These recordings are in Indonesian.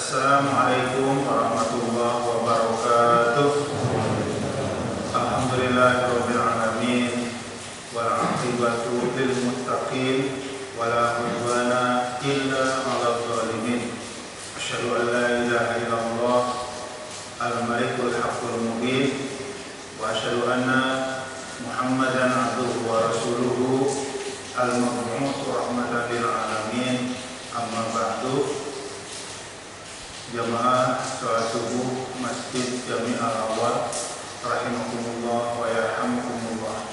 Assalamualaikum warahmatullahi wabarakatuh. Alhamdulillahirabbil alamin wal 'aqibatu lil muttaqin wala 'udwana illa 'alal zalimin. Asyhadu an la ilaha illallah al-malikul haqqul mubin wa asyhadu anna Muhammadan 'abduhu wa rasuluhu al-mab'uts rahmatan lil alamin. Amma ba'du. Jamaah sholat subuh Masjid Jami' Al-Awwal rahimakumullah wa yarhamukumullah.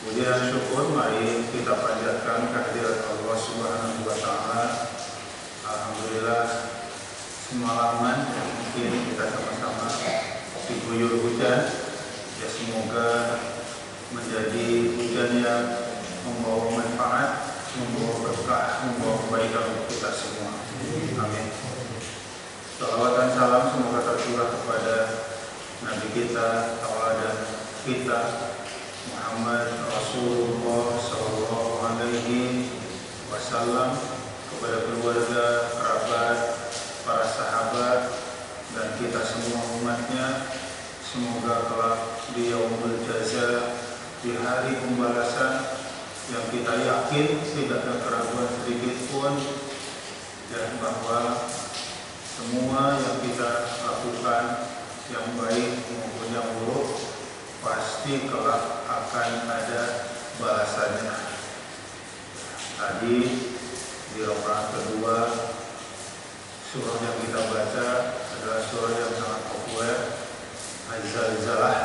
Puji dan syukur mari kita panjatkan kehadirat Allah Subhanahu wa taala. Alhamdulillah semalaman mungkin kita sama-sama diguyur hujan. Ya semoga menjadi hujan yang membawa manfaat, membawa berkah, membawa kebaikan untuk kita semua. Amin. Salawat dan salam semoga tercurah kepada Nabi kita, tauladan kita, Muhammad Rasulullah Sallallahu Alaihi Wasallam, kepada keluarga, kerabat, para sahabat, dan kita semua umatnya. Semoga kelak di yaumul jaza, di hari pembalasan yang kita yakin tidak ada keraguan sedikit pun, dan bahwa semua yang kita lakukan, yang baik maupun yang buruk, pasti kelak akan ada balasannya. Tadi di rakaat kedua, surah yang kita baca adalah surah yang sangat populer, Az-Zalzalah.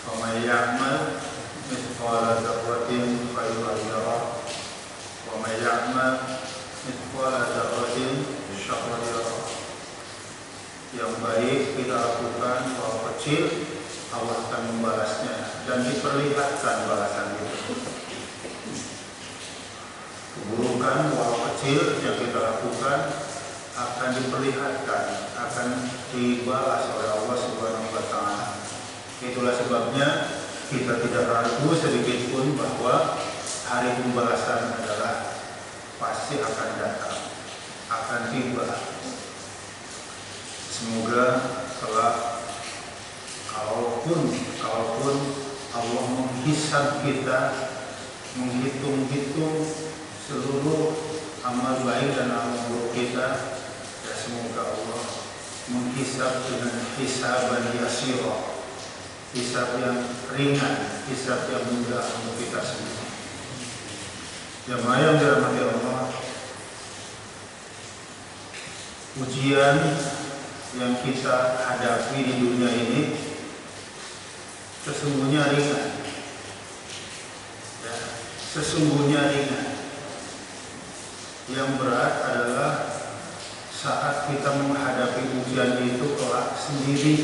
Wa may ya'mal mithqala dzarratin khairan yarah wa may ya'mal mithqala dzarratin syarran yarah. Yang baik kita lakukan, walau kecil, Allah akan membalasnya dan diperlihatkan balasan itu. Keburukan walau kecil yang kita lakukan akan diperlihatkan, akan dibalas oleh Allah Subhanahu wa taala. Itulah sebabnya kita tidak ragu sedikit pun bahwa hari pembalasan adalah pasti akan datang, akan tiba. Semoga kelak kalaupun Allah menghisab kita, menghitung-hitung seluruh amal baik dan amal buruk kita, ya semoga Allah menghisab dengan hisaban yasira, hisab yang ringan, hisab yang mudah untuk kita semua. Jamaah yang dirahmati Allah, ujian yang kita hadapi di dunia ini sesungguhnya ringan, ya, sesungguhnya ringan. Yang berat adalah saat kita menghadapi ujian itu kelak sendiri.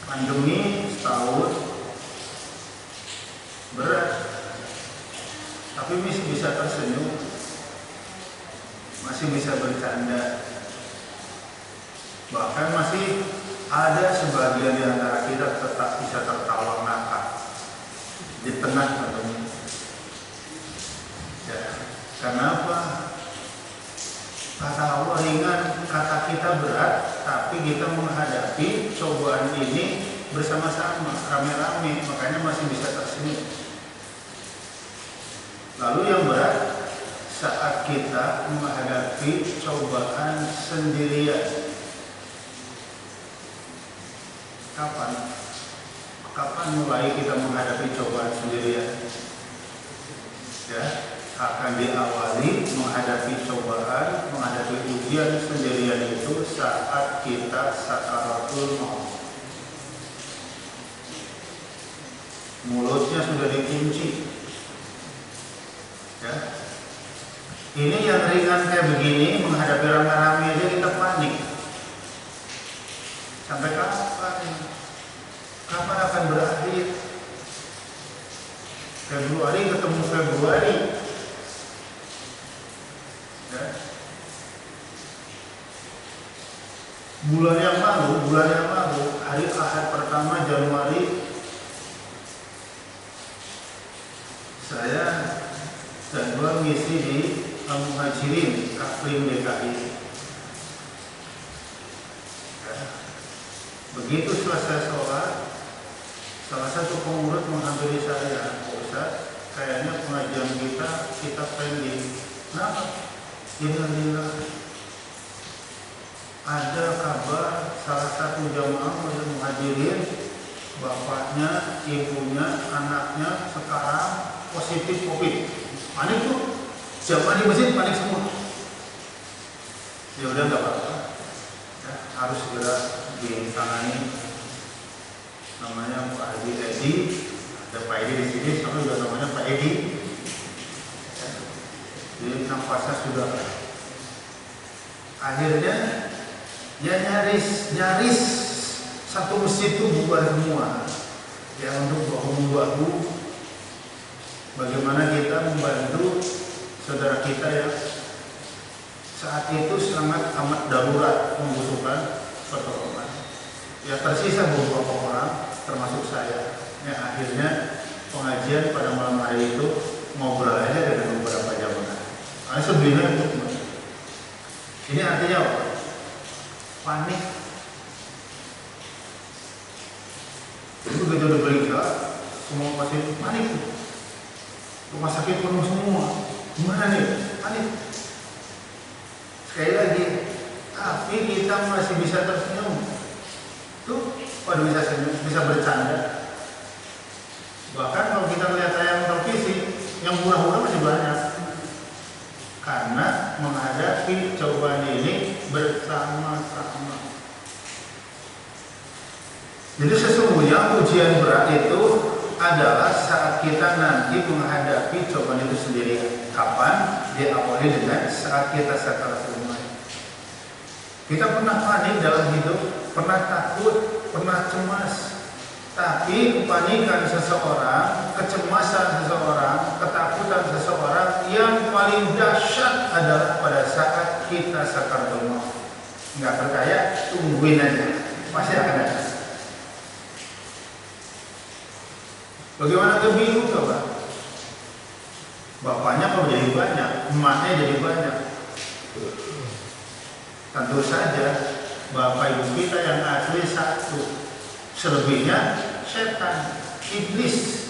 Pandemi setahun berat, tapi masih bisa tersenyum, masih bisa bercanda, bahkan masih ada sebagian di antara kita tetap bisa tertawa ngakak di tengah pandemi. Ya, kenapa? Kata Allah ringan, kata kita berat, tapi kita menghadapi cobaan ini bersama-sama, rame-rame, makanya masih bisa tersenyum. Lalu yang berat saat kita menghadapi cobaan sendirian. Kapan mulai kita menghadapi cobaan sendirian? Ya, akan diawali menghadapi cobaan, menghadapi ujian sendirian itu saat kita sakaratul maut. Mulutnya sudah dikunci. Ya. Ini yang ringan kayak begini, menghadapi rame-rame aja kita panik. Sampai kapan? Kapan akan berakhir? Februari ketemu Februari. Ya. Bulan yang lalu, hari Ahad pertama Januari, saya jadwal ngisi di Muhajirin Kapling DKI. Ya. Begitu selesai sholat, salah satu pengurus menghampiri saya, Pak Ustaz, kayaknya pengajian kita pending. Kenapa? Innalillah. Ada kabar salah satu jamaah yang Muhajirin, bapaknya, ibunya, anaknya sekarang positif COVID. Panik tuh, jamaah di masjid panik semua. Ya udah nggak apa-apa, ya, harus segera ditangani. Namanya Pak Haji Edi, ada Pak Edi di sini, sama juga namanya Pak Edi. Jadi nafasnya sudah. Akhirnya ya nyaris satu masjid itu bubar semua. Ya untuk bahu-bahu bagaimana kita membantu saudara kita yang saat itu sangat amat darurat membutuhkan pertolongan. Ya tersisa beberapa orang termasuk saya. Ya akhirnya pengajian pada malam hari itu ngobrol aja dengan beberapa jamaah. Karena sebenarnya untuk ini artinya apa? Panik. Itu begitu diperiksa, semua pasien panik. Rumah sakit penuh semua. Gimana nih? Panik. Sekali lagi, tapi kita masih bisa tersenyum. Tuh, pada bisa senyum, bisa bercanda. Bahkan kalau kita melihat tayangan televisi, yang murah-murah masih banyak. Karena menghadapi cobaan ini bersama-sama. Jadi sesungguhnya ujian berat itu adalah saat kita nanti menghadapi cobaan itu sendiri. Kapan? Diawali dengan saat kita sakaratul maut. Kita pernah panik dalam hidup, pernah takut, pernah cemas. Tapi kepanikan seseorang, kecemasan seseorang, ketakutan seseorang yang paling dahsyat adalah pada saat kita sakaratul maut. Nggak percaya? Tungguin aja, pasti akan ada. Bagaimana kebiru coba? Bapaknya kalau jadi banyak, emaknya jadi banyak. Tentu saja bapak ibu kita yang asli satu. Selebihnya setan, iblis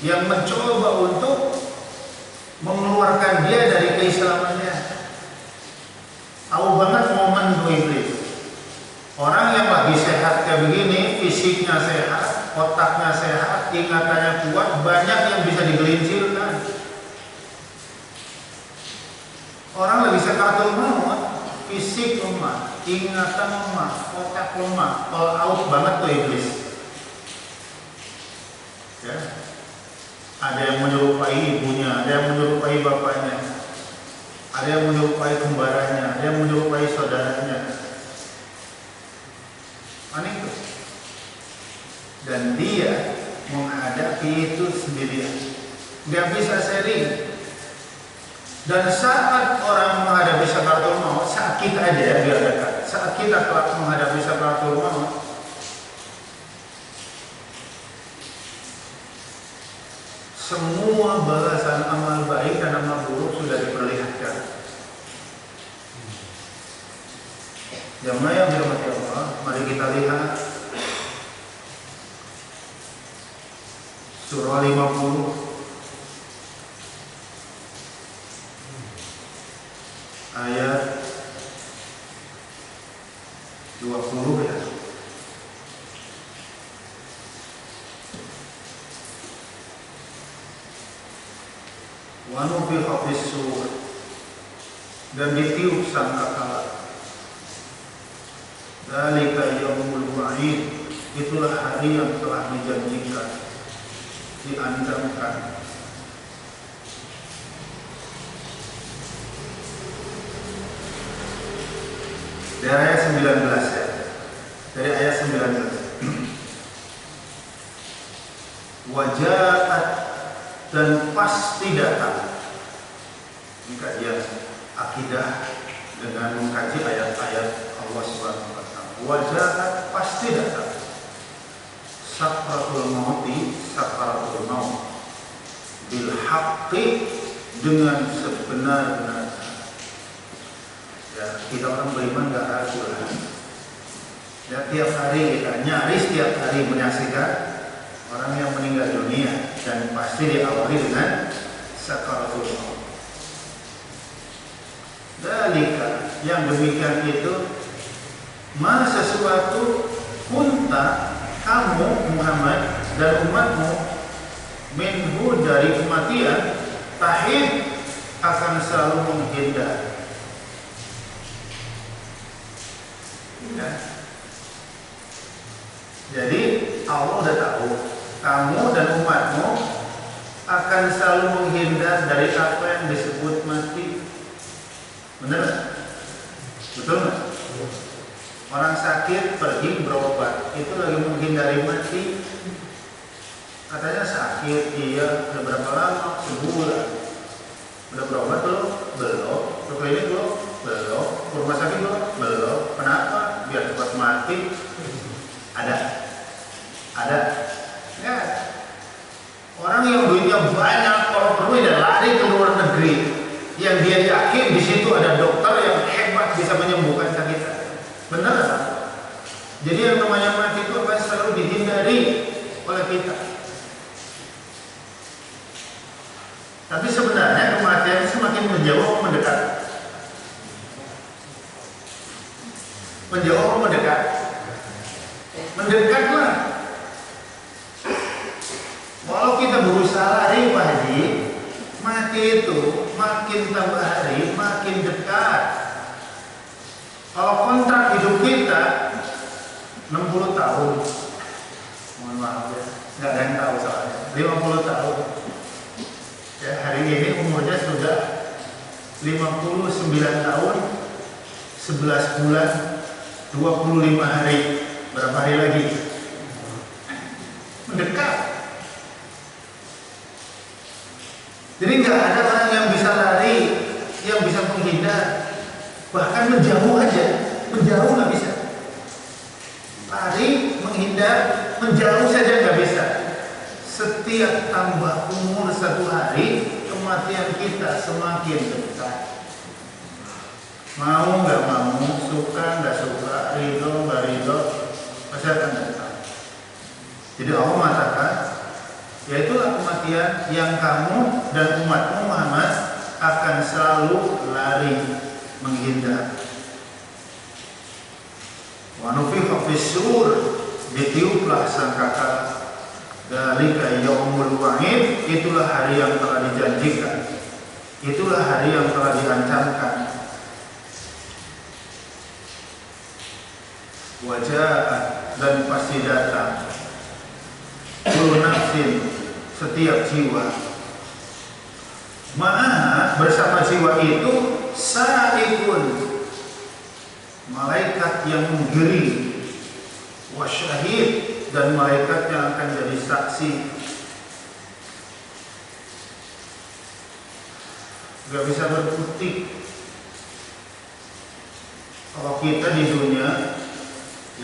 yang mencoba untuk mengeluarkan dia dari keislamannya. Tahu banget momen iblis. Orang yang lagi sehat kayak begini, fisiknya sehat, otaknya sehat, ingatannya kuat, banyak yang bisa digelincirkan. Orang lagi sakaratul maut, fisik lemah, ingatan lemah, otak lemah, all out banget tuh iblis. Ya. Ada yang menyerupai ibunya, ada yang menyerupai bapaknya, ada yang menyerupai kembarannya, ada yang menyerupai saudaranya. Panik tuh. Dan dia menghadapi itu sendirian, nggak bisa sharing. Dan saat orang menghadapi sakaratul maut, saat kita aja ya biar dekat, saat kita kelak menghadapi sakaratul maut, semua balasan amal baik dan amal buruk sudah diperlihatkan. Jamaah yang dirahmati Allah, mari kita lihat surah 50 ayat 20 ya. Wa nufikha fis-sur, dan ditiup sangkakala. Dzalika yaumul wa'id, itulah hari yang telah dijanjikan, diancamkan. Dari ayat 19 ya. Dari ayat 19. Wajahat, dan pasti datang. Ini kajian akidah dengan mengkaji ayat-ayat Allah Subhanahu wa taala. Wajahat, pasti datang. Sakratul mauti, sakratul maut bil haqqi, dengan sebenar-benar kita orang beriman nggak ragu lah. Ya, tiap hari kita nyaris tiap hari menyaksikan orang yang meninggal dunia dan pasti diawali dengan sakaratul maut. Dalika yang demikian itu sesuatu kunta kamu Muhammad dan umatmu minhu dari kematian tahid akan selalu menghindar. Ya. Jadi Allah udah tahu kamu dan umatmu akan selalu menghindar dari apa yang disebut mati. Benar? Betul nggak? Orang sakit pergi berobat itu lagi menghindari mati. Katanya sakit, iya. Udah berapa lama? Sebulan. Udah berobat belum? Belum. Ke klinik belum? Belum. Ke rumah sakit belum? Belum. Kenapa? Biar cepat mati. Ada. Ya. Orang yang duitnya banyak, kalau perlu dia lari ke luar negeri. Yang dia yakin di situ ada dokter yang hebat bisa menyembuhkan sakit. Benar? Jadi yang namanya mati itu akan selalu dihindari oleh kita. Tapi sebenarnya kematian semakin menjauh mendekat. Menjauh mendekat. Mendekatlah. Walau kita berusaha lari Pak Haji, mati itu makin tambah hari makin dekat. Kalau kontrak hidup kita 60 tahun, mohon maaf ya, nggak ada yang tahu soalnya, 50 tahun. Ya, hari ini umurnya sudah 59 tahun, 11 bulan, 25 hari. Berapa hari lagi? Mendekat. Jadi nggak ada orang yang bisa lari, yang bisa menghindar, bahkan menjauh aja, menjauh nggak bisa. Lari, menghindar, menjauh saja nggak bisa. Setiap tambah umur satu hari, kematian kita semakin dekat. Mau nggak mau, suka nggak suka, ridho nggak ridho, pasti akan datang. Jadi Allah mengatakan, yaitulah kematian yang kamu dan umatmu Muhammad akan selalu lari menghindar. Wa nufikha fis-sur, ditiuplah sangkakala. Dzalika yaumul wa'id, itulah hari yang telah dijanjikan. Itulah hari yang telah diancamkan. Wajah dan pasti datang. Kullu nafsin, setiap jiwa. Ma'aha, bersama jiwa itu sa'ikun, malaikat yang menggeri, wasyahid, dan malaikat yang akan jadi saksi. Gak bisa berkutik. Kalau kita di dunia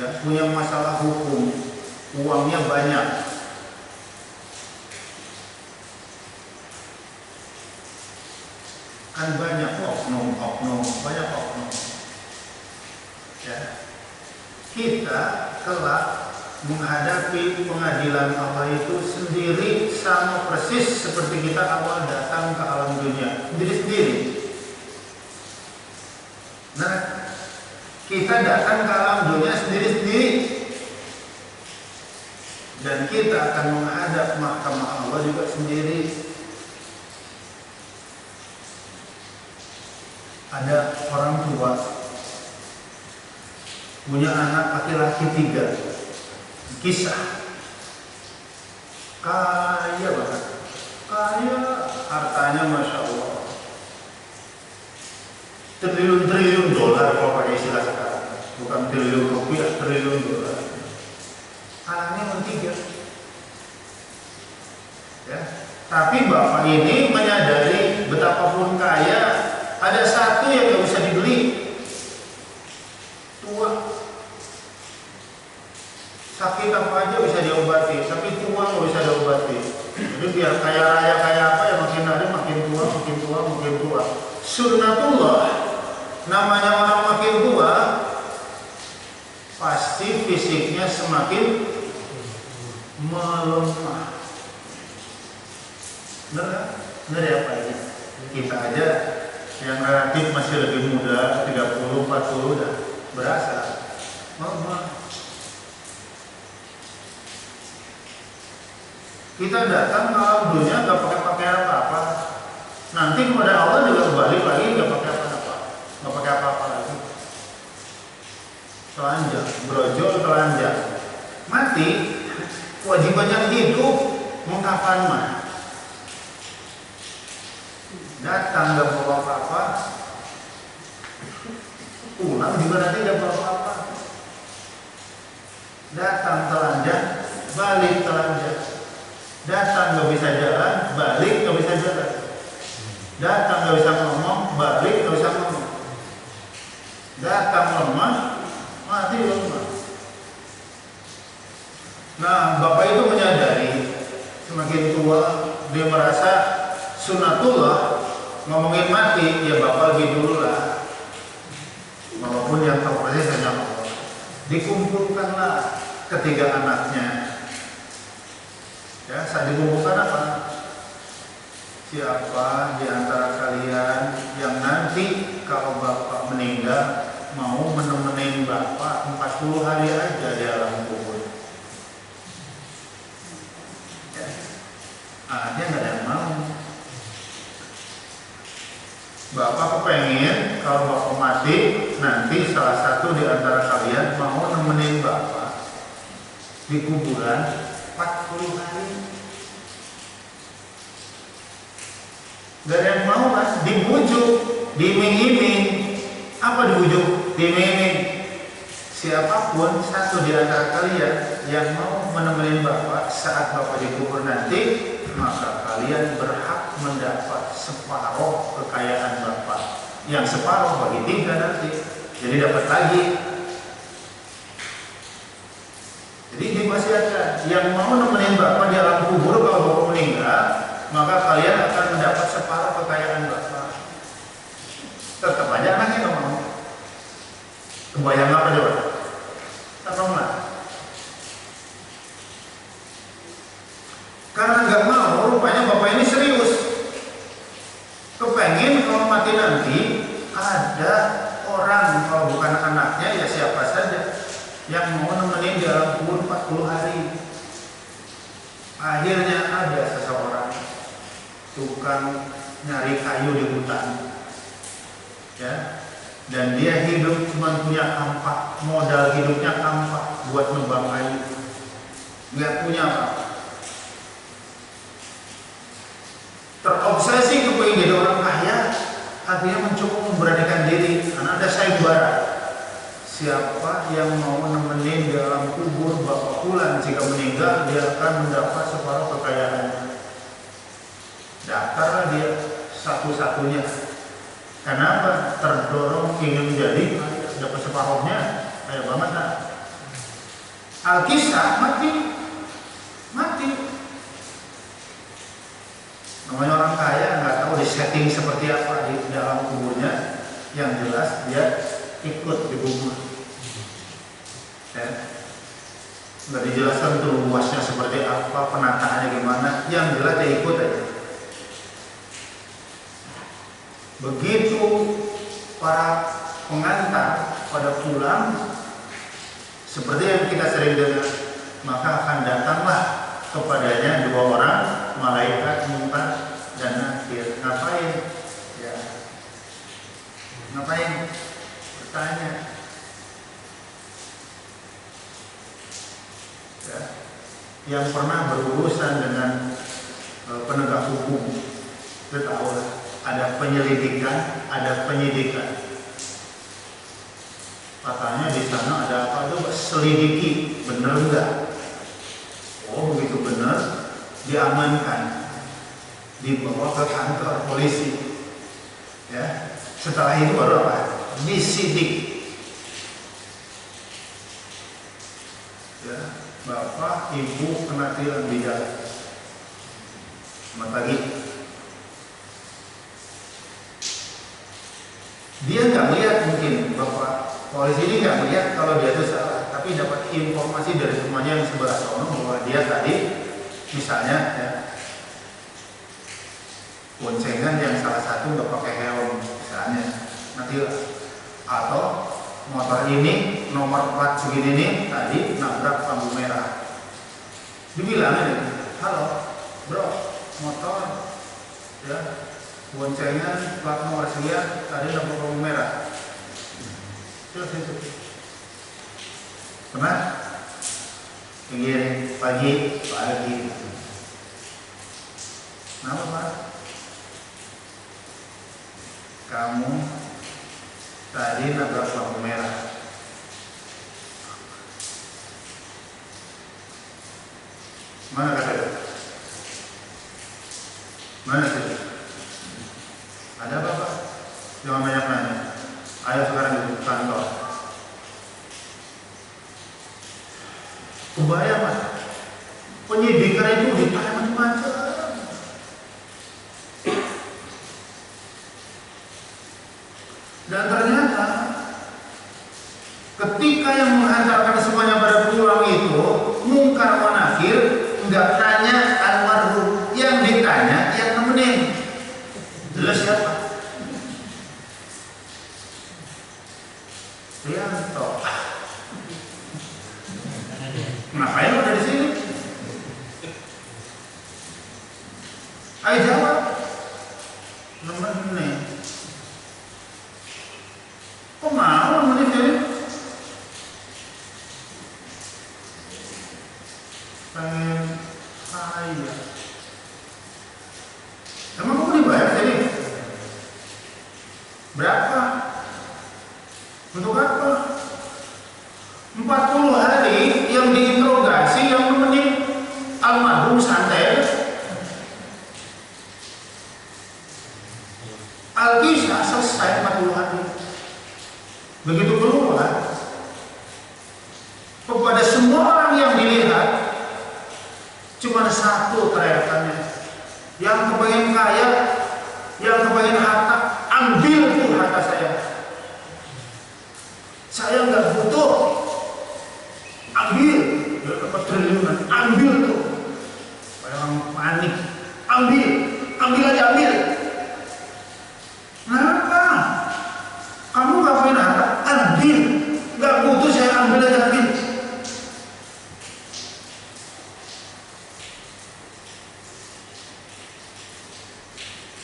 ya punya masalah hukum, uangnya banyak, kan banyak oknum, banyak oknum. Ya. Kita kelak menghadapi pengadilan Allah itu sendiri sama persis seperti kita awal datang ke alam dunia, sendiri-sendiri. Nah, kita datang ke alam dunia sendiri-sendiri, dan kita akan menghadap mahkamah Allah juga sendiri. Ada orang tua punya anak laki-laki 3, kisah kaya banget, kaya, hartanya masya Allah triliun-triliun dolar kalau pakai istilah sekarang, bukan triliun rupiah, triliun dolar. Anaknya cuma 3, ya. Tapi bapak ini menyadari betapapun kaya, ada satu yang gak bisa dibeli, tua. Sakit apa aja bisa diobati, tapi tua nggak bisa diobati. Jadi biar kaya raya kaya apa ya, makin hari makin tua, makin tua, makin tua. Sunnatullah, Namanya orang makin tua, pasti fisiknya semakin melemah. Benar kan? Benar ya Pak ini? Kita aja yang relatif masih lebih muda, 30, 40 udah berasa melemah. Kita datang ke dunia gak pakai pakaian apa-apa. Nanti kepada Allah juga balik lagi gak pakai apa-apa, gak pakai apa-apa lagi. Telanjang, brojol telanjang. Mati, kewajibannya hidup mau kapan mah? Datang gak bawa apa-apa, pulang juga nanti gak bawa apa-apa. Datang telanjang, balik telanjang. Datang gak bisa jalan, balik gak bisa jalan. Datang gak bisa ngomong, balik gak bisa ngomong. Datang lemah, mati lemah. Nah, Bapak itu menyadari semakin tua dia merasa sunatullah ngomongin mati, ya Bapak lebih dulu lah. Walaupun yang tahu persis hanya Allah. Dikumpulkanlah ketiga anaknya. Ya, saat dikumpulkan apa? Siapa di antara kalian yang nanti kalau Bapak meninggal mau menemenin Bapak 40 hari aja di alam kubur? Ya. Ada nggak ada yang mau? Bapak kepengen kalau Bapak mati nanti salah satu di antara kalian mau nemenin Bapak di kuburan 40 hari. Gak ada yang mau kan? Dibujuk, diiming-iming. Apa dibujuk? Diiming-iming. Siapapun satu di antara kalian yang mau menemani Bapak saat Bapak dikubur nanti, maka kalian berhak mendapat separuh kekayaan Bapak. Yang separuh bagi 3 nanti. Jadi dapat lagi. Jadi diwasiatkan, yang mau nemenin Bapak di alam kubur kalau Bapak meninggal, maka kalian akan mendapat separuh kekayaan Bapak. Tetap aja anaknya nggak mau. Kebayang apa coba? Tak mau lah. Karena nggak mau, rupanya Bapak ini serius. Kepengen kalau mati nanti ada orang, kalau bukan anaknya ya siapa saja yang mau nemenin di alam kubur 40 hari. Akhirnya ada seseorang tukang nyari kayu di hutan, ya, dan dia hidup cuma punya kampak, modal hidupnya kampak buat nebang kayu, nggak punya apa. Terobsesi kepengen jadi orang kaya, akhirnya mencoba memberanikan diri, karena ada sayembara. Siapa yang mau nemenin di dalam kubur Bapak Fulan jika meninggal, dia akan mendapat separuh kekayaannya. Daftarlah dia satu-satunya. Kenapa? Terdorong ingin menjadi dapat separuhnya. Kayak banget lah. Alkisah mati. Namanya orang kaya nggak tahu di setting seperti apa di dalam kuburnya. Yang jelas dia ikut dikubur. Ya. Nggak dijelaskan tuh luasnya seperti apa, penataannya gimana. Yang jelas dia ikut aja. Begitu para pengantar pada pulang, seperti yang kita sering dengar, maka akan datanglah kepadanya 2 orang malaikat Munkar dan Nakir. Ngapain? Ya. Ngapain? Bertanya. Ya. Yang pernah berurusan dengan penegak hukum, kita tahu lah. Ada penyelidikan, ada penyidikan. Katanya di sana ada apa tuh? Selidiki, bener enggak? Oh begitu bener, diamankan, dibawa ke kantor polisi. Ya, setelah itu baru apa? Disidik. Ya, Bapak, Ibu kena tilang di jalan. Selamat pagi. Dia nggak melihat, mungkin bapak polisi ini nggak melihat kalau dia itu salah, tapi dapat informasi dari temannya yang sebelah sono bahwa dia tadi misalnya ya, boncengan yang salah satu nggak pakai helm misalnya, nanti atau motor ini nomor plat segini nih tadi nabrak lampu merah. Dibilang ini, halo bro, motor ya boncengan plat nomor sekian tadi nabrak lampu merah. Terus itu pernah begini pagi. Kenapa Pak? Kamu tadi nabrak lampu merah. Mana kata? Mana sih? Ada apa Pak? Jangan banyak nanya. Ayo sekarang di kantor. Kebayang Mas, penyidikan itu ditanya macam-macam. Dan ternyata ketika yang menghantarkan semuanya pada pulang itu mungkar wa nakir, nggak tanya almarhum, yang ditanya yang nemenin. Jelas siapa? Rianto. Ngapain lo dari sini? Ayo jawab. Nemenin. Kok mau nemenin dia? Pengen kaya. Emang kamu dibayar jadi? Berapa? Untuk apa? 40 hari yang diinterogasi, yang nemenin almarhum santai. Alkisah selesai 40 hari. Begitu keluar, kepada semua orang yang dilihat cuma satu teriakannya, yang kepengen kaya, yang kepengen harta, ambil tuh harta saya. Saya nggak butuh, ambil. Dia dapat triliunan, ambil tuh. Orang panik, ambil aja, ambil. Kenapa? Kamu nggak punya harta, ambil. Nggak butuh, saya ambil aja, ambil.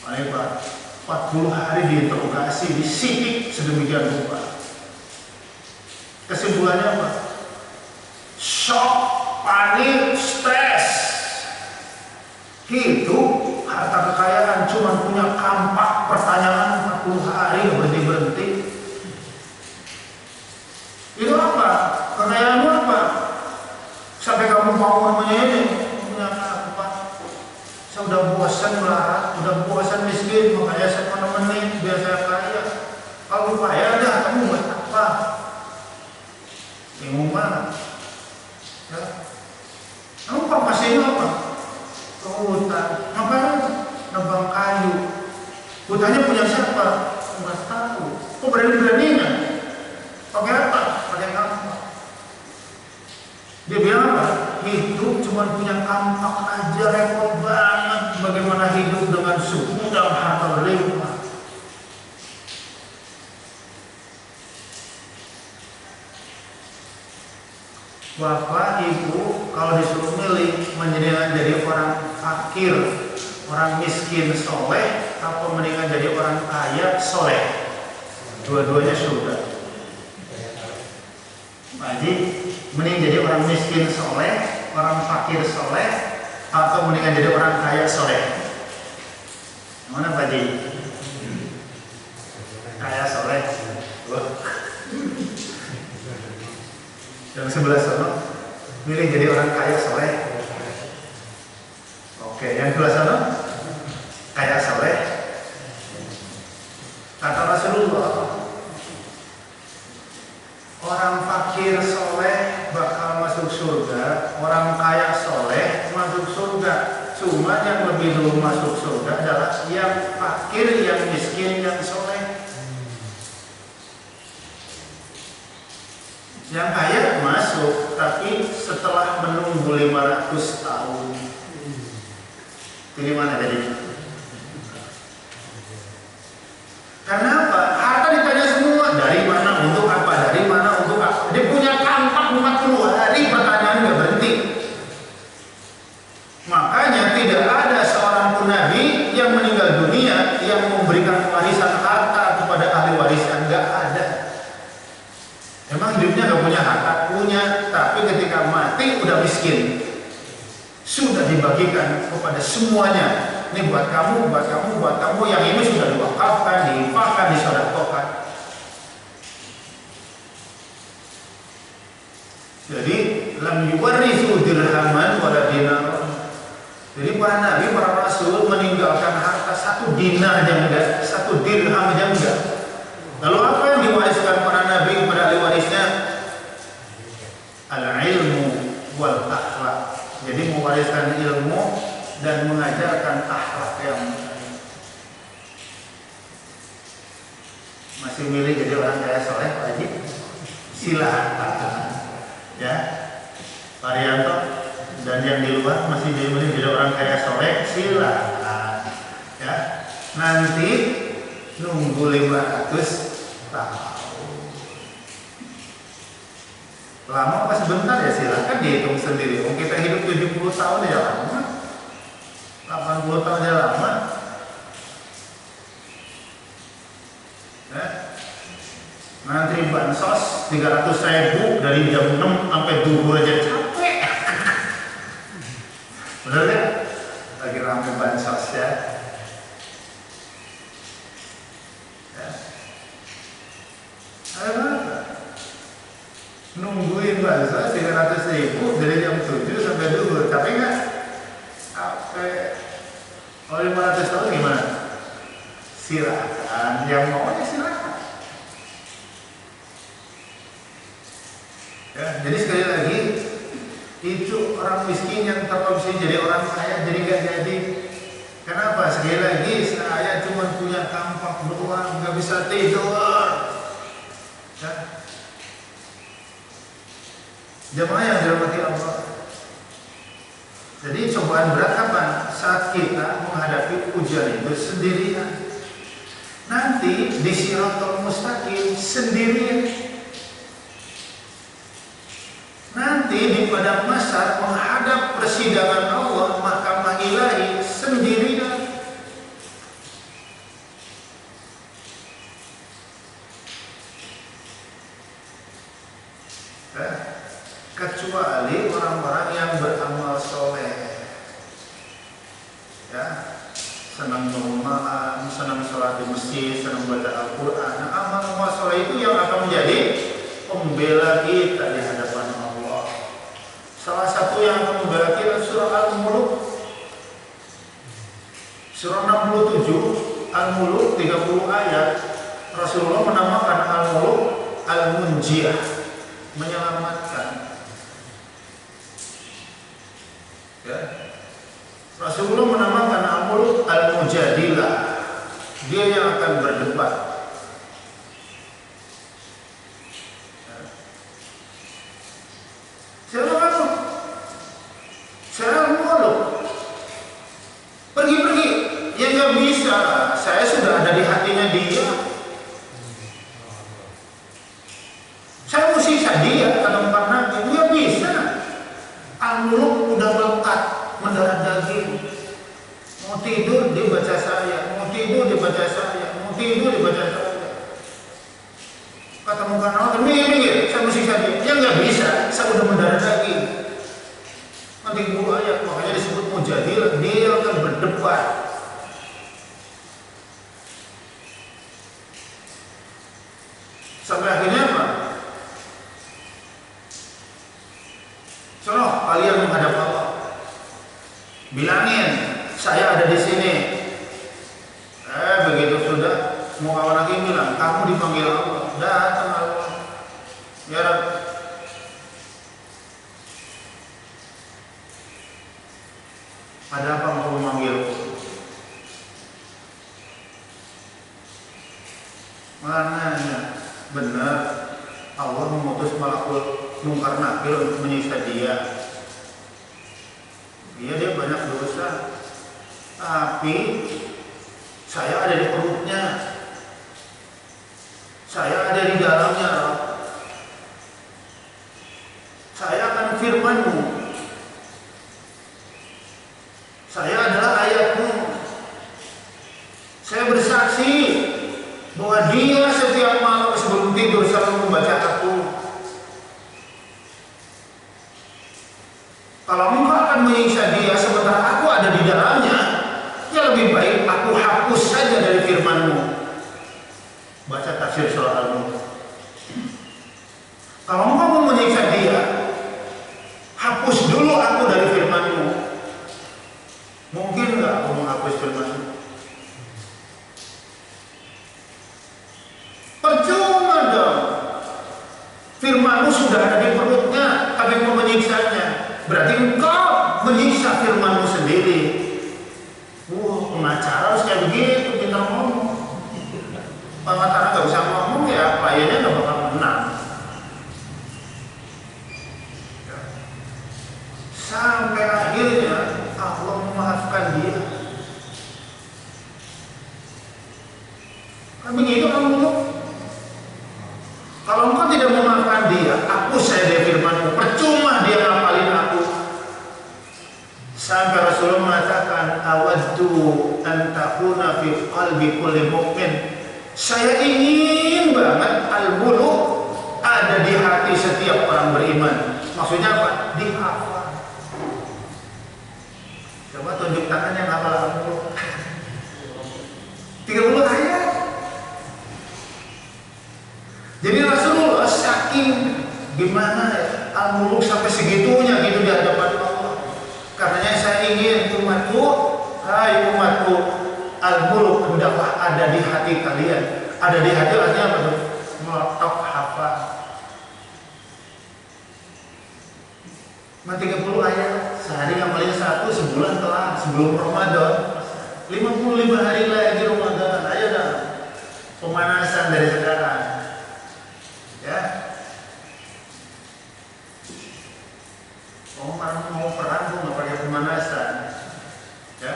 Baik Pak, 40 hari diinterogasi, disidik sedemikian rupa. Kesimpulannya apa? Shock, panik, stres. Hidup, harta kekayaan, cuma punya kampak pertanyaan 40 hari berhenti-berhenti. Itu apa? Kekayaanmu apa? Sampai kamu mau namanya ini punya kampak. Saya udah bosan melarat, udah bosan miskin, makanya saya mau nemenin biar saya kaya. Kalau kaya dah, kamu buat apa? Bingung banget. Ya. Kamu profesinya apa? Ke hutan. Ngapain? Nebang kayu. Hutannya punya siapa? Nggak tahu. Kok berani-beraninya? Pakai apa? Pakai kampak. Dia bilang apa? Hidup cuma punya kampak aja, repot banget. Bagaimana hidup dengan suku dan harta berlimpah? Bapak, ibu, kalau disuruh milih mendingan jadi orang fakir, orang miskin soleh, atau mendingan jadi orang kaya soleh? Dua-duanya sudah. Pak Haji, mending jadi orang miskin soleh, orang fakir soleh, atau mendingan jadi orang kaya soleh? Mana Pak Haji? Kaya soleh. Yang sebelah sana milih jadi orang kaya soleh. Oke, yang sebelah sana kaya soleh. Kata Rasulullah, orang fakir soleh bakal masuk surga, orang kaya soleh masuk surga. Cuma yang lebih dulu masuk surga adalah yang fakir, yang miskin, yang soleh. Yang kaya masuk, tapi setelah menunggu 500 tahun. Ini mana jadi? Karena apa? Harta ditanya semua. Dari mana, untuk apa? Dari mana, untuk apa? Dia punya kampak 40 hari pertanyaan nggak berhenti. Makanya tidak ada seorang pun nabi yang meninggal dunia yang memberikan warisan harta kepada ahli warisnya. Nggak ada. Emang hidupnya nggak punya harta? Punya, tapi ketika mati udah miskin. Sudah dibagikan kepada semuanya. Ini buat kamu, buat kamu, buat kamu. Yang ini sudah diwakafkan, diinfakkan, disedekahkan. Jadi lam yuwarrithu dirhaman wala dinar. Jadi para nabi, para rasul meninggalkan harta 1 dinar aja enggak, 1 dirham aja enggak. Lalu apa yang diwariskan para nabi kepada ahli warisnya? Al-ilmu wal akhlak. Jadi mewariskan ilmu dan mengajarkan akhlak yang masih milih jadi orang kaya soleh, Pak Haji? Silakan, ya, Pak Rianto dan yang di luar masih milih jadi orang kaya soleh, silakan, ya. Nanti nunggu 500 tahun. Lama apa sebentar ya silakan dihitung sendiri. Kalau kita hidup 70 tahun ya lama, 80 tahun ya lama. Ya. Nanti bansos 300.000 dari jam 6 sampai duhur aja capek. Bener ya? Lagi ramai bansos ya. Ada apa? Nungguin bansos 300.000 dari jam 7 sampai duhur, capek nggak? Capek. Kalau 500 tahun gimana? Silakan, yang mau aja silakan. Ya, jadi sekali lagi itu orang miskin yang terkorupsi jadi orang kaya jadi nggak jadi. Kenapa? Sekali lagi saya cuma punya kampak doang, nggak bisa tidur. Ya. Jemaah yang dirahmati Allah. Jadi cobaan berat kapan? Saat kita menghadapi ujian itu sendirian. Nanti di Shirathul Mustaqim sendirian. Nanti di padang mahsyar menghadap persidangan Allah, mahkamah ilahi sendirian. Kecuali orang-orang yang beramal soleh, ya, senang bermalam, senang sholat di masjid, senang baca Al-Quran. Nah, amal-amal soleh itu yang akan menjadi pembela kita di hadapan Allah. Salah satu yang akan membela kita surah Al-Mulk, surah 67 Al-Mulk 30 ayat. Rasulullah menamakan Al-Mulk Al-Munjiyah, menyelamatkan. Ya. Rasulullah menamakan Al-Mulk Al-Mujadilah, dia yang akan berdebat. Ya. Siapa kamu? Saya Al-Mulk. Pergi-pergi. Ya nggak bisa. Saya sudah ada di hatinya dia. Saya mesti dia ke tempat Nabi. Nggak bisa. Al-Mulk udah melekat mendarah daging. Mau tidur dibaca saya, mau tidur dibaca saya, mau tidur dibaca saya. Kata muka Allah, minggir, saya mesti dia. Ya nggak bisa, saya udah mendarah daging. Nanti 10 ayat, makanya disebut Mujadilah, dia akan berdebat. Sampai akhirnya apa? Sono, kalian menghadap Allah. Bilangin, saya ada di sini. Begitu sudah, mau kawan lagi bilang, kamu dipanggil Allah. Datang Allah. Ya Rabbi. Ada apa mau memanggilku? Mananya? Benar. Allah memutus malakul mungkar nakir untuk menyiksa dia. Dia banyak dosa, tapi saya ada di perutnya, saya ada di dalamnya. Saya akan firman-Mu, saya adalah ayat-Mu. Saya bersaksi bahwa dia setiap malam sebelum tidur selalu membaca aku. Kalau Engkau akan menyiksa dia sementara aku ada di dalamnya, ya lebih baik aku hapus saja dari firman-Mu. Baca tafsir surah Al-Mulk. Kalau Engkau mau menyiksa dia, hapus dulu aku dari firman-Mu. Mungkin nggak aku menghapus firman-Mu? Percuma dong. Firman-Mu sudah ada di perutnya, tapi mau menyiksanya. Berarti engkau menyiksa firman-Mu sendiri. Pengacara harus kayak begitu, pintar ngomong. Pengacara nggak bisa ngomong ya, kliennya nggak bakal menang. Sampai akhirnya Allah memaafkan dia. Kan begitu kan dulu? Kalau engkau tidak memaafkan dia, hapus saya dari firman-Mu. Percuma dia ngapalin aku. Sampai Rasulullah mengatakan, awaddu an takuna fi qalbi kulli mu'min. Saya ingin banget al-muluk ada di hati setiap orang beriman. Maksudnya apa? Dihafal. Coba tunjuk tangan yang hafal al-muluk. 30 ayat. Jadi Rasulullah saking gimana ya, al-muluk sampai segitunya gitu di hadapan Allah. Karenanya saya ingin umatku, hai umatku, al-muluk hendaklah ada di hati kalian. Ada di hati artinya apa tuh? Meletok hafal. 30 ayat, sehari ngamalin satu, sebulan telah sebelum Ramadan. 55 hari lagi Ramadan. Ayo dah, pemanasan dari sekarang. Ya, mau perang tuh nggak pakai pemanasan, ya,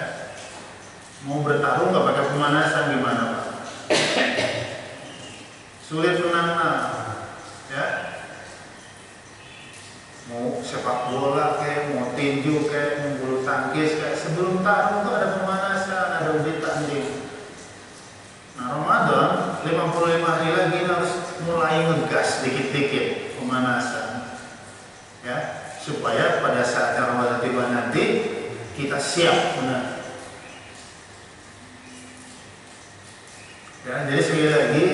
mau bertarung nggak pakai pemanasan gimana Pak? Sulit menang, ya. Mau sepak bola kayak, mau tinju kayak, mau bulu tangkis kayak, sebelum tarung tuh ada pemanasan, ada uji tanding. Nah Ramadan 55 hari lagi harus mulai ngegas dikit-dikit pemanasan, ya, supaya pada saat Ramadan tiba nanti kita siap benar. Ya, jadi sekali lagi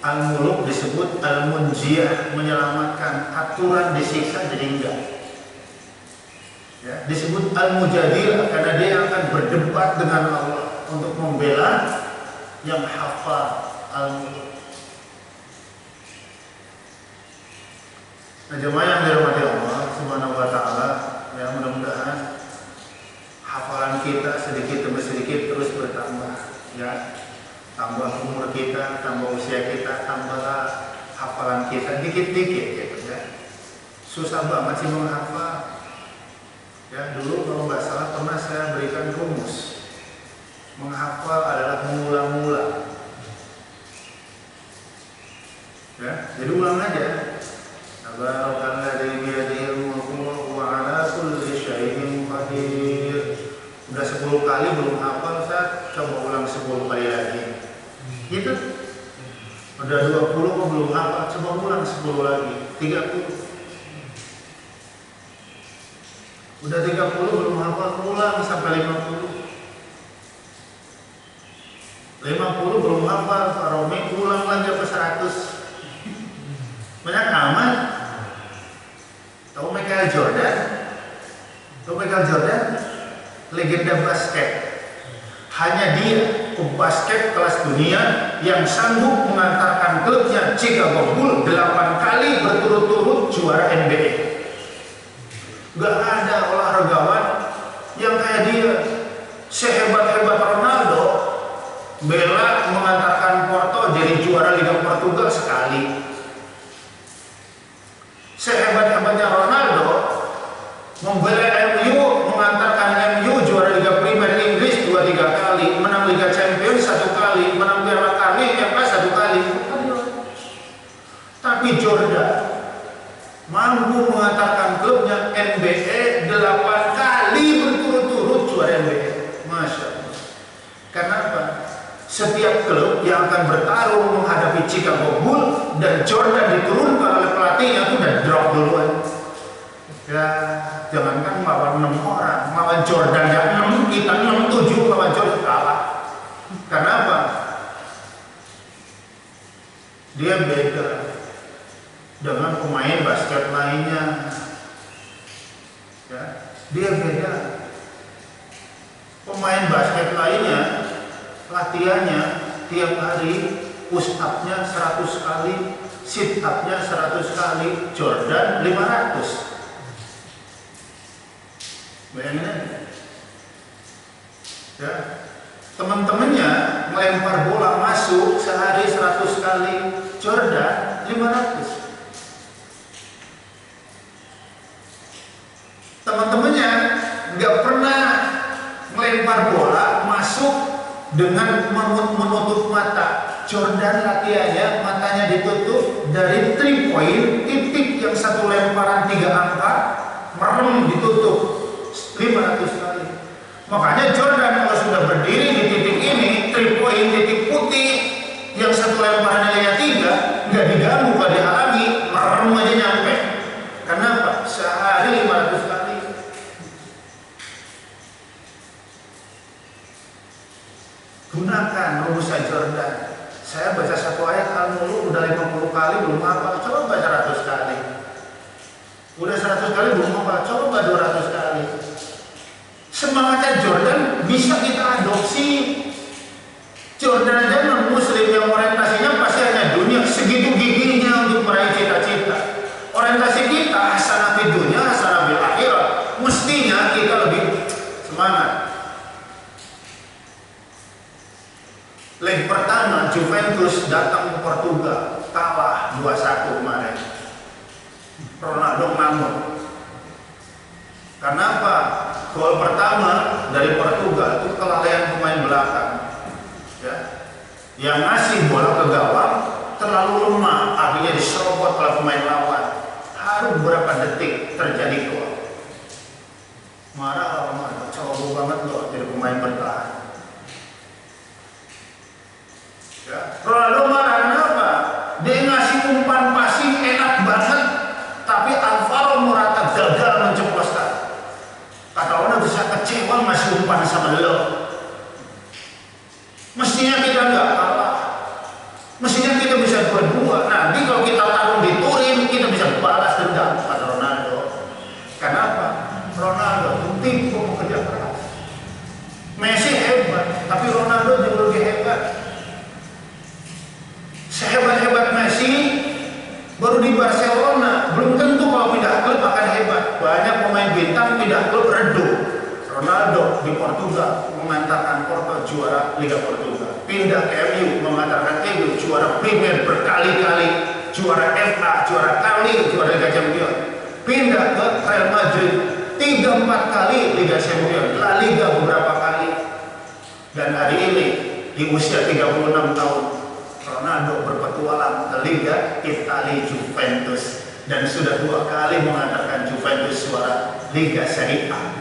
al-muluk disebut al-munjiyah, menyelamatkan. Aturan disiksa jadi enggak. Ya, disebut al-mujadil karena dia akan berdebat dengan Allah untuk membela yang hafal al-muluk. Nah, jemaah yang dirahmati Allah Subhanahu wa taala, ya mudah-mudahan hafalan kita sedikit demi sedikit terus bertambah, ya. Tambah umur kita, tambah usia kita, tambahlah hafalan kita dikit-dikit gitu ya. Susah banget sih menghafal. Ya, dulu kalau nggak salah pernah saya berikan rumus. Menghafal adalah mengulang-ulang. Ya, jadi ulang aja. Tabarakalladzi biyadihil mulku wa 'ala kulli syai'in qadir. Udah 10 kali belum hafal, Ustaz, coba ulang 10 kali lagi. Gitu. Udah 20 kok belum hafal, coba ulang 10 lagi. 30. Udah 30 belum hafal, ulang sampai 50. 50 belum hafal, Pak Romi, ulang lagi sampai 100. Banyak amat. Tahu Michael Jordan? Tahu Michael Jordan? Legenda basket. Hanya dia pebasket kelas dunia yang sanggup mengantarkan klubnya Chicago Bulls 8 kali berturut-turut juara NBA. Gak ada olahragawan yang kayak dia. Sehebat-hebat Ronaldo bela mengantarkan Porto jadi juara Liga Portugal sekali. Sehebat-hebatnya Ronaldo membela MU, mengantarkan MU juara Liga Primer Inggris 2-3 kali, menang Liga Champions 1 kali, menang Piala Karnival 1 kali. Tapi Jordan mampu mengantarkan klubnya NBA 8 kali berturut-turut juara NBA. Masya Allah. Kenapa? Setiap klub yang akan bertarung menghadapi Chicago Bulls dan Jordan diturunkan oleh pelatihnya itu udah drop duluan. Ya, jangankan melawan 6 orang, melawan Jordan yang 6, kita 6-7 melawan Jordan kalah. Kenapa? Dia beda dengan pemain basket lainnya. Ya, dia beda. Pemain basket lainnya latihannya tiap hari, push up-nya 100 kali, sit up-nya 100 kali, Jordan 500. Bayangin aja. Ya. Teman-temannya melempar bola masuk sehari 100 kali, Jordan 500. Teman-temannya nggak pernah melempar bola masuk dengan menutup mata. Jordan latihannya matanya ditutup, dari 3 point titik yang satu lemparan 3 angka merem ditutup 500 kali. Makanya Jordan kalau sudah berdiri di titik ini, 3 point titik putih yang satu lemparan nilainya 3 nggak diganggu, nggak dihalangi, merem aja nyampe. Kenapa? Sehari 500 kali. Gunakan rumusan Jordan. Saya baca 1 ayat Al-Muluk udah 50 kali belum hafal, coba baca 100 kali. Udah 100 kali belum hafal, coba 200 kali. Semangatnya Jordan bisa kita adopsi. Jordan aja non-muslim yang orientasinya pasti hanya dunia, segitu giginya untuk meraih cita-cita. Orientasi kita hasanah fid dunya, hasanah bil akhirah. Mestinya kita lebih semangat. Leg pertama Juventus datang ke Portugal, kalah 2-1 kemarin. Ronaldo ngamuk. Kenapa? Gol pertama dari Portugal itu kelalaian pemain belakang. Ya. Yang ngasih bola ke gawang terlalu lemah, akhirnya diserobot oleh pemain lawan. Harus beberapa detik terjadi gol. Marah Ronaldo, coba banget loh jadi pemain bertahan. Ya. Ronaldo marah kenapa? Dia ngasih umpan passing enak banget, tapi Alvaro Morata gagal menceploskan. Kata orang bisa kecewa ngasih umpan sama lo. Mestinya kita nggak kalah. Mestinya kita bisa berdua. Nanti kalau kita tarung di Turin, kita bisa balas dendam. Kata Ronaldo. Kenapa? Ronaldo tipe pekerja keras. Messi hebat, tapi Ronaldo jauh lebih hebat. Sehebat-hebat Messi baru di Barcelona, belum tentu kalau pindah klub akan hebat. Banyak pemain bintang pindah klub redup. Ronaldo di Portugal mengantarkan Porto juara Liga Portugal. Pindah ke MU mengantarkan MU juara Premier berkali-kali, juara FA, juara kali, juara Liga Champions. Pindah ke Real Madrid 3-4 kali Liga Champions, La Liga beberapa kali. Dan hari ini di usia 36 tahun Ronaldo berpetualang ke Liga Italia Juventus dan sudah 2 kali mengantarkan Juventus juara Liga Serie A.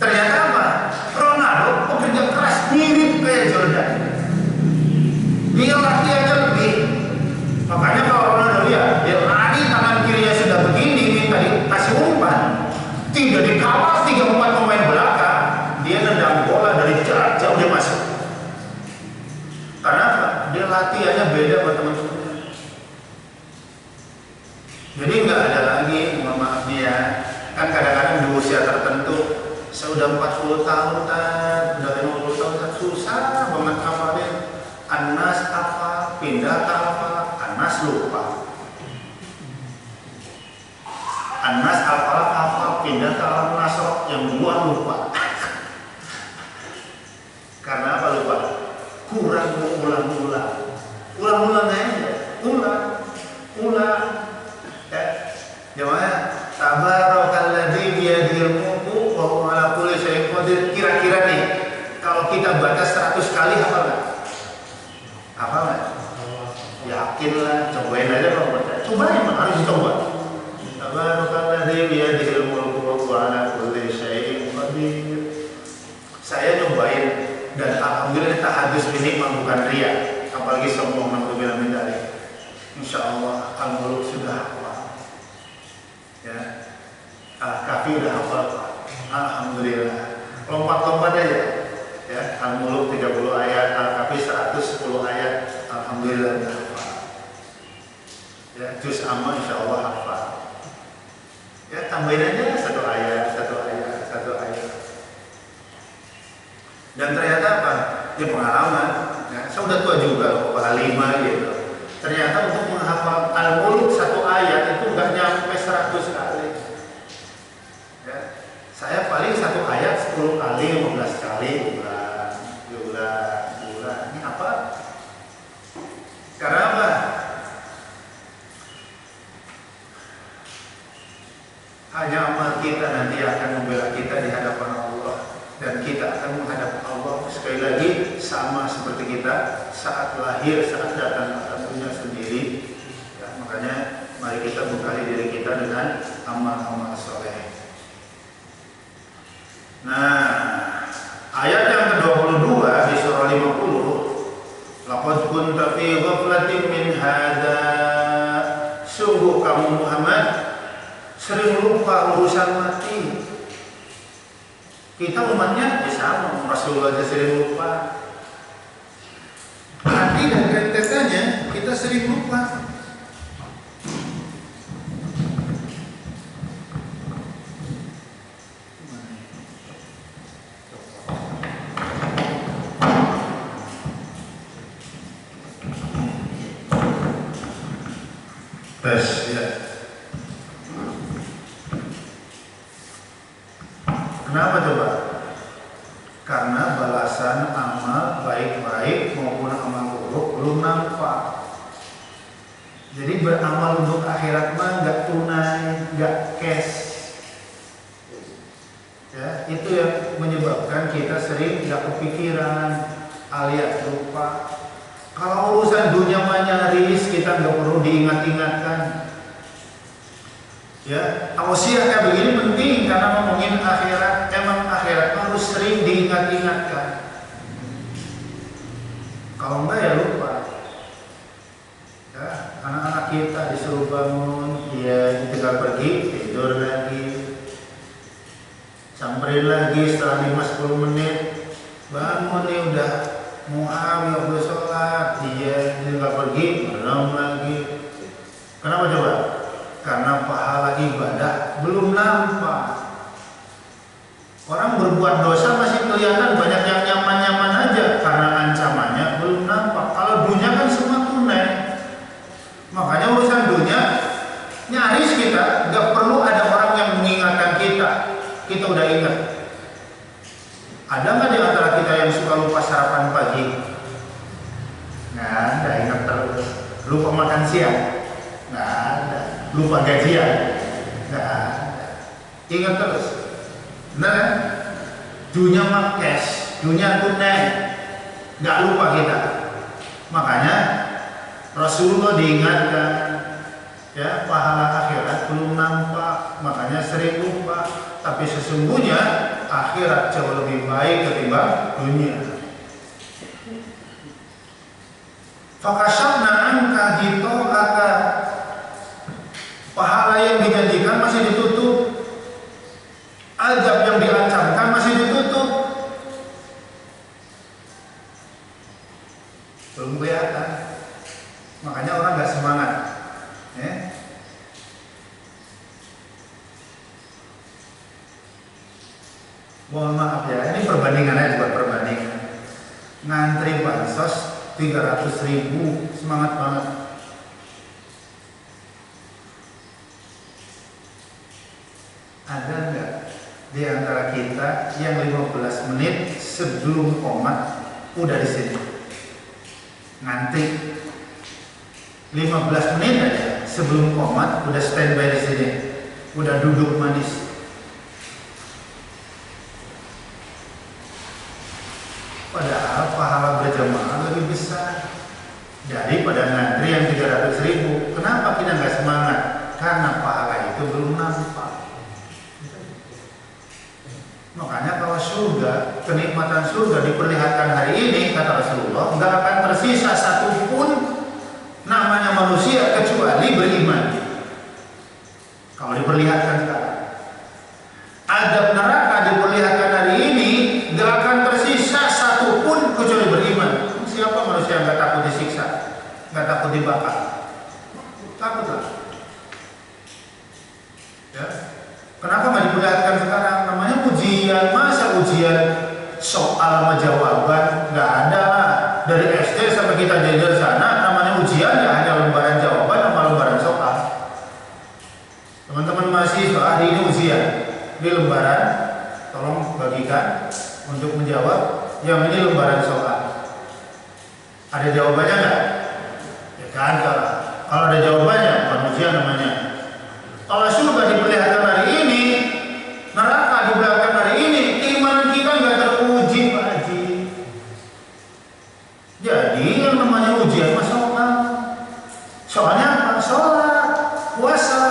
Ternyata apa? Ronaldo pekerja keras mirip kayak Jordan. Dia latihannya lebih. Makanya kalau Ronaldo lihat, dia lari tangan kirinya sudah begini, minta dikasih umpan, tidak dikawal 3-4 pemain belakang, dia nendang bola dari jarak jauh dia masuk. Karena apa? Dia latihannya beda sama teman-teman. Jadi nggak ada lagi, mohon maaf nih ya, kan kadang-kadang di usia tertentu, saya udah 40 tahun, udah 50 tahun, susah banget ngapalin. Anas apa, pindah ke apa, Anas lupa. Anas apa, pindah ke alam nasrok yang gua lupa. Karena apa lupa? Kurang ulang-ulang aja, ulang. Ya, yakin lah, cobain aja kalau percaya. Cobain, harus dicoba. Tabarakalladzi biyadihil mulku wa huwa ala kulli syai'in qadir. Saya nyobain dan alhamdulillah tahadus ini bukan ria, apalagi sombong naudzubillah min dzalik. Insyaallah al-muluk sudah hafal. Ya. Al-Kahfi udah hafal. Alhamdulillah. Lompat-lompat aja. Ya, al-muluk 30 ayat, al-Kahfi 110 ayat. Alhamdulillah udah hafal. Ya, juz amma insyaallah hafal. Ya, tambahin aja satu ayat. Dan ternyata apa? Ya pengalaman. Ya, saya udah tua juga loh, kepala 5 gitu. Ternyata untuk menghafal al-muluk satu ayat itu nggak nyampe 100 kali. Ya, saya paling satu ayat 10 kali, 15 kali ulang. Ini apa? Karena apa? Hanya amal kita nanti akan membela kita di hadapan Allah, dan kita akan menghadap Allah sekali lagi sama seperti kita saat lahir, saat datang ke dunia sendiri. Ya, makanya mari kita bekali diri kita dengan amal-amal soleh. Nah, ayat yang ke-22 di surah 50, laqad kunta fi ghaflatin min hadza. Sungguh kamu Muhammad sering lupa urusan mati. Kita umatnya ya sama, Rasulullah aja sering lupa. Mati dan rentetannya kita sering lupa. Tes ya. Kenapa coba? Karena balasan amal baik-baik maupun amal buruk belum nampak. Jadi beramal untuk akhirat mah nggak tunai, nggak cash. Ya, itu yang menyebabkan kita sering nggak kepikiran alias lupa. Kalau urusan dunia mah nyaris kita nggak perlu diingat-ingatkan. Ya, tausiah kayak begini penting karena ngomongin akhirat. Emang akhirat harus sering diingat-ingatkan. Kalau enggak ya lupa. Ya, anak-anak kita disuruh bangun, ya tinggal pergi tidur lagi. Samperin lagi setelah 5-10 menit, bangun nih udah muam udah sholat, dia tinggal pergi merem lagi. Kenapa coba? Karena pahala ibadah belum nampak. Orang berbuat dosa masih kelihatan banyak yang nyaman-nyaman aja karena ancamannya belum nampak. Kalau dunia kan semua tunai. Makanya urusan dunia nyaris kita nggak perlu ada orang yang mengingatkan kita. Kita udah ingat. Ada nggak di antara kita yang suka lupa sarapan pagi? Nggak ada, ingat terus. Lupa makan siang? Nggak ada. Lupa gajian? Nggak ada. Ingat terus. Benar kan? Dunia mah cash, dunia tunai, nggak lupa kita. Makanya Rasulullah diingatkan, ya pahala akhirat belum nampak, makanya sering lupa. Tapi sesungguhnya akhirat jauh lebih baik ketimbang dunia. Fakashafna anka ghita'aka. Pahala yang dijanjikan masih ditutup, azab yang diancamkan masih ditutup. Belum kelihatan. Makanya orang nggak semangat. Mohon maaf ya, ini perbandingan aja, buat perbandingan. Ngantri bansos 300.000, semangat banget. Ada nggak di antara kita yang 15 menit sebelum komat udah di sini? Ngantri 15 menit aja sebelum komat udah standby di sini, udah duduk manis. Padahal pahala berjamaah lebih besar. Jadi pada ngantri yang 300.000, kenapa kita nggak semangat? Karena pahala itu belum nampak. Makanya kalau surga, kenikmatan surga diperlihatkan hari ini, kata Rasulullah, nggak akan tersisa satupun namanya manusia kecuali beriman. Kalau diperlihatkan sekarang, adab neraka diperlihatkan hari ini, nggak akan tersisa satupun kecuali beriman. Siapa manusia yang nggak takut disiksa, nggak takut dibakar? Takutlah. Ya. Kenapa nggak diperlihatkan sekarang? Namanya ujian, masa ujian soal sama jawaban? Nggak ada lah. Dari SD sampai kita jadi sana, namanya ujian ya hanya lembaran jawaban sama lembaran soal. Teman-teman mahasiswa, hari ini ujian di lembaran, tolong bagikan untuk menjawab. Yang ini lembaran soal. Ada jawabannya nggak? Ya kan, kalau ada jawabannya, bukan ujian namanya. Kalau surga diperlihatkan hari ini, neraka diperlihatkan hari ini, keimanan kita nggak teruji, Pak Haji. Jadi yang namanya ujian masalah. Soalnya apa? Sholat, puasa.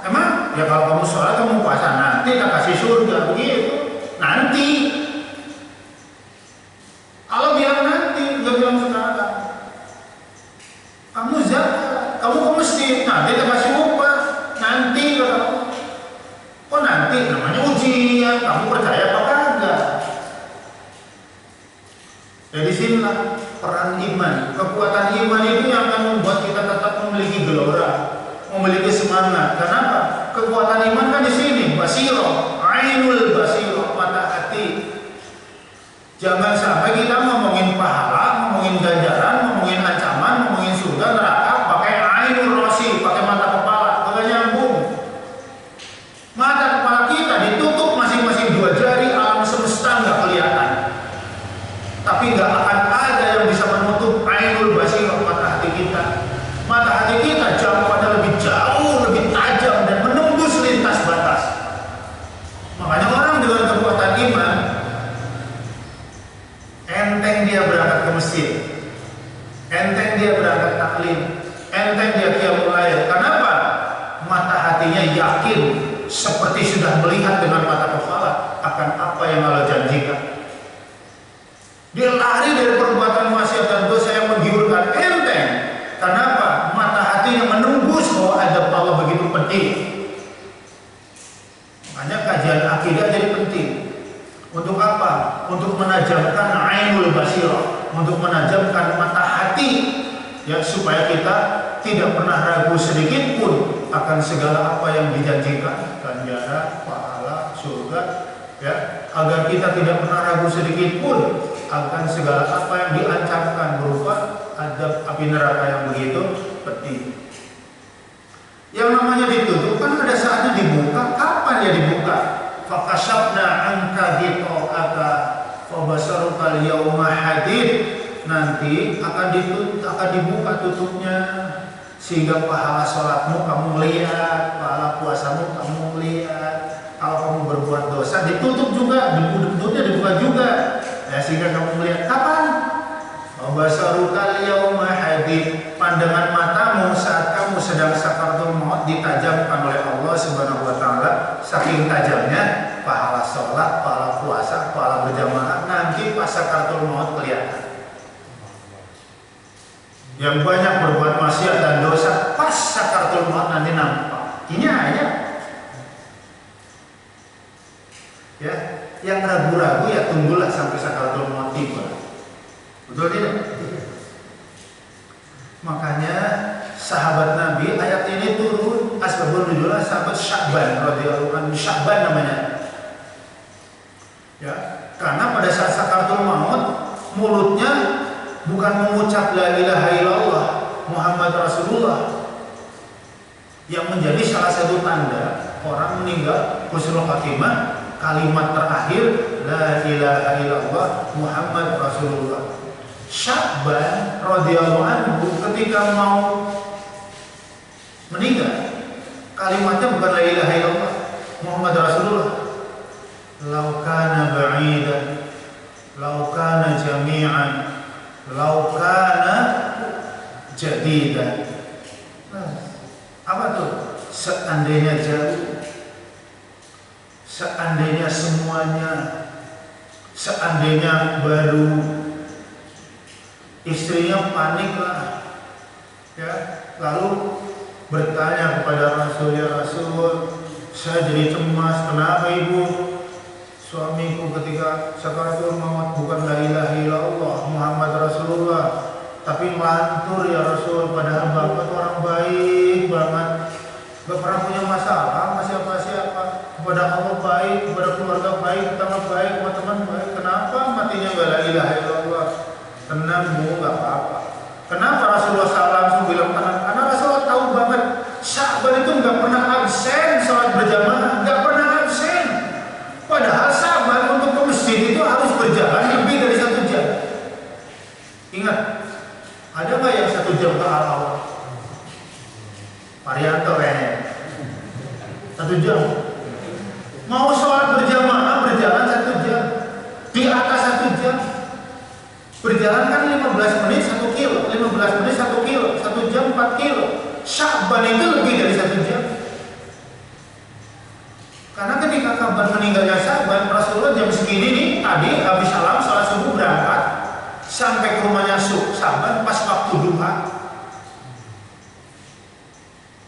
Emang? Ya kalau kamu sholat, kamu puasa, nanti tak kasih surga, begitu. Nanti. Allah bilang nanti, nggak bilang sekarang. Kamu zakat, kamu ke masjid, nanti tak kasih upah. Nanti kalau kok nanti namanya ujian, kamu percaya apa enggak? Dari sinilah peran iman, kekuatan iman itu yang akan membuat kita tetap memiliki gelora, memiliki semangat. Kenapa? Kekuatan iman kan di sini, basirah, ainul basirah, mata hati. Jangan sampai kita ngomongin pahala, ngomongin ganjaran, ngomongin ancaman, ngomongin surga, neraka, pakai ainul rosi, pakai mata kepala. Mata kepala kita ditutup masing-masing 2 jari, alam semesta nggak kelihatan. Tapi nggak akan ada yang bisa menutup ainul basirah, mata hati kita. Mata hati kita jangkauannya lebih jauh, lebih tajam dan menembus lintas batas. Makanya orang dengan kekuatan iman, enteng dia berangkat ke masjid, enteng dia berangkat taklim, enteng dia qiyamul lail. Kenapa? Mata hatinya yakin seperti sudah melihat dengan mata kepala akan apa yang Allah janjikan. Dia lari dari perbuatan maksiat dan dosa yang menggiurkan, enteng. Kenapa? Mata hatinya menembus bahwa adab Allah begitu penting. Makanya kajian akidah jadi penting. Untuk apa? Untuk menajamkan ainul basirah, untuk menajamkan mata hati, ya, supaya kita tidak pernah ragu sedikit pun akan segala apa yang dijanjikan, ganjaran, pahala, surga, ya, agar kita tidak pernah ragu sedikit pun akan segala apa yang diancamkan berupa adab api neraka yang begitu pedih. Yang namanya ditutup kan ada saatnya dibuka. Kapan ya dibuka? Fakashafna anka ghita'aka fabasaruka al-yawma hadid. Nanti akan dibuka tutupnya, sehingga pahala sholatmu kamu melihat, pahala puasamu kamu melihat. Kalau kamu berbuat dosa ditutup juga, tutupnya dibuka juga, ya, sehingga kamu melihat. Kapan? Basarukal yauma hadid. Pandangan matamu saat kamu sedang sakaratul maut ditajamkan oleh Allah Subhanahu wa taala. Saking tajamnya pahala sholat, pahala puasa, pahala berjamaah nanti pas sakaratul maut kelihatan. Yang banyak berbuat maksiat dan dosa pas sakaratul maut nanti nampak. Ini aja. Ya, yang ragu-ragu ya tunggulah sampai sakaratul maut tiba. Betul tidak? Makanya sahabat Nabi ayat ini turun asbabun nuzulnya sahabat Sya'ban radhiyallahu anhu. Sya'ban namanya. Ya, karena pada saat sakaratul maut mulutnya bukan mengucap la ilaha illallah Muhammad Rasulullah, yang menjadi salah satu tanda orang meninggal husnul khatimah. Kalimat terakhir la ilaha illallah Muhammad Rasulullah. Sya'ban radhiyallahu anhu ketika mau meninggal, kalimatnya bukan la ilaha illallah Muhammad Rasulullah. Lau kana ba'idan, lau kana jami'an, lau kana jadidan. Apa tuh? Seandainya jauh, seandainya semuanya, seandainya baru. Istrinya panik lah, ya, lalu bertanya kepada Rasul, ya Rasul, saya jadi cemas. Kenapa ibu? Suamiku ketika sakaratul maut bukan la ilaha illallah Muhammad Rasulullah, tapi melantur ya Rasul. Padahal bapak itu orang baik banget, gak pernah punya masalah sama siapa-siapa, kepada Allah baik, kepada keluarga baik, tetangga baik, teman-teman baik. Kenapa matinya gak la ilaha illallah? Tenang bu, gak apa-apa. Kenapa Rasulullah SAW langsung bilang tenang? Karena Rasulullah tahu banget Sya'ban itu gak pernah absen sholat berjamaah, gak pernah absen. Padahal Sya'ban untuk ke masjid itu harus berjalan lebih dari 1 jam. Ingat, ada gak yang 1 jam ke awal? Varianto kayaknya 1 jam. Mau sholat berjamaah berjalan 1 jam, di atas 1 jam. Berjalan kan 15 menit 1 kilo, 15 menit 1 kilo, 1 jam 4 kilo. Sya'ban itu lebih dari 1 jam. Karena ketika kabar meninggalnya Sya'ban, Rasulullah jam segini nih, tadi habis salam sholat subuh berangkat, sampai ke rumahnya Sya'ban pas waktu duha.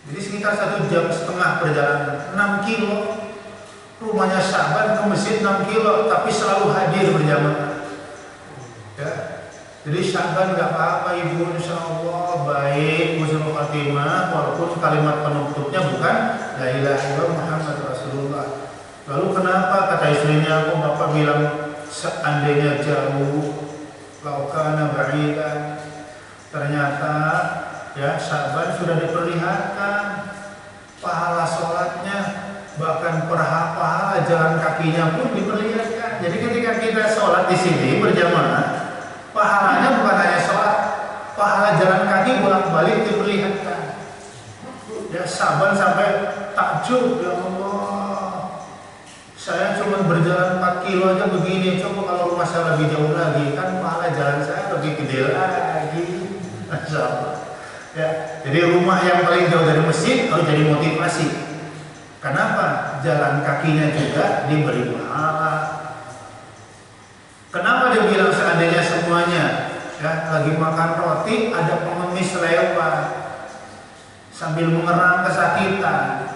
Jadi sekitar 1,5 jam perjalanan, 6 kilo. Rumahnya Sya'ban ke masjid 6 kilo, tapi selalu hadir berjamaah. Ya, jadi Sya'ban gak apa-apa ibu, insya Allah baik, husnul khatimah, walaupun kalimat penutupnya bukan la ilaha illallah Muhammad Rasulullah. Lalu kenapa kata istrinya, kok bapak bilang seandainya jauh, laukana ba'idan? Ternyata ya Sya'ban sudah diperlihatkan pahala sholatnya, bahkan pahala jalan kakinya pun diperlihatkan. Jadi ketika kita sholat di sini berjamaah, pahalanya bukan hanya sholat, pahala jalan kaki bolak-balik diperlihatkan. Ya Sya'ban sampai takjub, ya Allah, saya cuma berjalan 4 kilo aja begini, coba kalau rumah saya lebih jauh lagi, kan pahala jalan saya lebih gede lagi. Masya Allah. Ya, jadi rumah yang paling jauh dari masjid harus jadi motivasi. Kenapa? Jalan kakinya juga diberi pahala. Kenapa dia bilang seandainya semuanya? Ya, lagi makan roti ada pengemis lewat sambil mengerang kesakitan,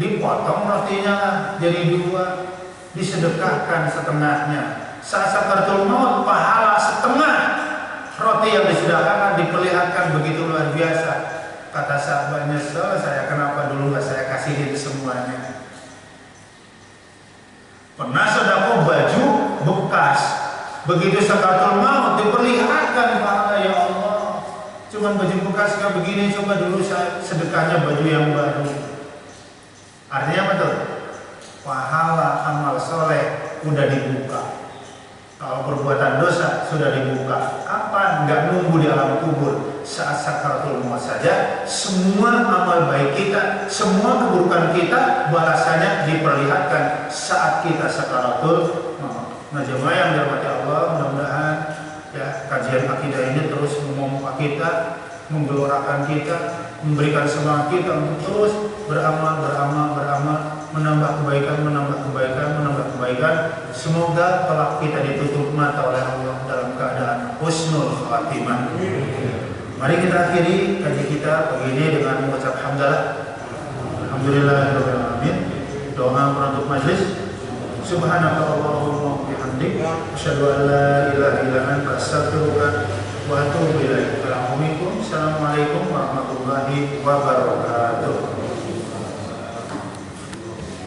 dipotong rotinya jadi 2, disedekahkan setengahnya. Saat sakaratul maut pahala setengah roti yang disedekahkan diperlihatkan begitu luar biasa. Kata sahabat, nyesel saya kenapa dulu nggak saya kasihin semuanya. Pernah sedekah baju bekas, begitu sakaratul maut diperlihatkan pahala, ya Allah, cuman baju bekas kayak begini, coba dulu saya sedekahnya baju yang baru. Artinya apa tuh? Pahala amal soleh udah dibuka. Kalau perbuatan dosa sudah dibuka. Kapan? Nggak nunggu di alam kubur. Saat sakaratul maut saja, semua amal baik kita, semua keburukan kita, balasannya diperlihatkan saat kita sakaratul maut. Nah jemaah yang dirahmati Allah, mudah-mudahan ya kajian akidah ini terus memompa kita, menggelorakan kita, memberikan semangat kita untuk terus beramal, menambah kebaikan. Semoga kelak kita ditutup mata oleh Allah dalam keadaan husnul khatimah. Mari kita akhiri kaji kita pagi ini dengan mengucap hamdalah. Alhamdulillahirabbil alamin. Doa penutup majelis. Subhanallahumma wa bihamdik, asyhadu an la ilaha illa anta, astaghfiruka wa atubu ilaik. Assalamualaikum warahmatullahi wabarakatuh.